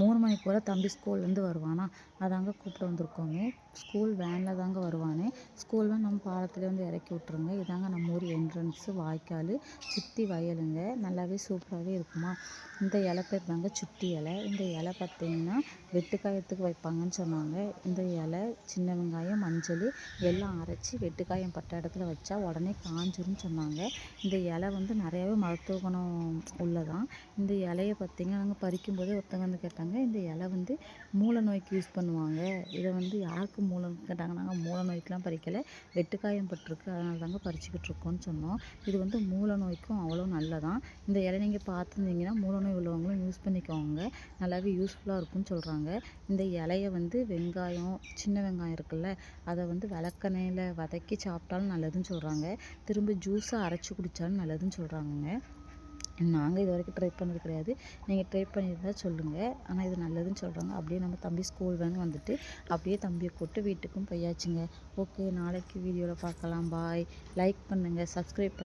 3 மணி போல் தம்பி ஸ்கூல்லேருந்து வருவானா, அதாங்க கூப்பிட வந்திருக்கோங்க. ஸ்கூல் வேனில் தாங்க வருவானே. ஸ்கூல்லாம் நம்ம பாலத்தில் வந்து இறக்கி விட்ருங்க. இதாங்க நம்ம ஊர் என்ட்ரன்ஸு வாய்க்கால், சுற்றி வயலுங்க. நல்லாவே சூப்பராகவே இருக்குமா. இந்த இலை பேர் தாங்க சுட்டி இலை. இந்த இலை பார்த்திங்கன்னா வெட்டுக்காயத்துக்கு வைப்பாங்கன்னு சொன்னாங்க. இந்த இலை சின்ன வெங்காயம், மஞ்சள் எல்லாம் அரைச்சி வெட்டுக்காயம் பட்ட இடத்துல வச்சா உடனே காஞ்சிரும்னு சொன்னாங்க. இந்த இலை வந்து நிறையாவே மருத்துவ குணம் உள்ளதான். இந்த இலையை பார்த்திங்கன்னா நாங்கள் பறிக்கும்போதே ஒருத்தவங்க வந்து கேட்டாங்க, இந்த இலை வந்து மூல நோய்க்கு யூஸ் பண்ணுவாங்க. இதை வந்து யாருக்கு மூலம்னு கேட்டாங்க. நாங்கள் மூல நோய்க்கெலாம் பறிக்கலை, வெட்டுக்காயம் பட்டிருக்கு, அதனால தாங்க பறிச்சுக்கிட்டு இருக்கோன்னு சொன்னோம். இது வந்து மூல நோய்க்கும் அவ்வளோ நல்லதான். இந்த இலை நீங்கள் பார்த்துருந்தீங்கன்னா மூல நோய் உள்ளவங்களும் யூஸ் பண்ணிக்கோங்க, நல்லாவே யூஸ்ஃபுல்லாக இருக்கும்னு சொல்கிறாங்க. இந்த இலையை வந்து வெங்காயம், சின்ன வெங்காயம் இருக்குல்ல, அதை வந்து விளக்கெண்ணெயில் வதக்கி சாப்பிட்டாலும் நல்லதுன்னு சொல்கிறாங்க. திரும்ப ஜூஸாக அரைச்சி குடித்தாலும் நல்லதுன்னு சொல்கிறாங்கங்க. நாங்கள் இது வரைக்கும் ட்ரை பண்ணது கிடையாது. நீங்கள் ட்ரை பண்ணியிருந்தால் சொல்லுங்கள். ஆனால் இது நல்லதுன்னு சொல்கிறாங்க. அப்படியே நம்ம தம்பி ஸ்கூல் வேன் வந்துட்டு அப்படியே தம்பியை கூப்பிட்டு வீட்டுக்கும் போயாச்சுங்க. ஓகே, நாளைக்கு வீடியோவில் பார்க்கலாம். பாய். லைக் பண்ணுங்கள், சப்ஸ்கிரைப்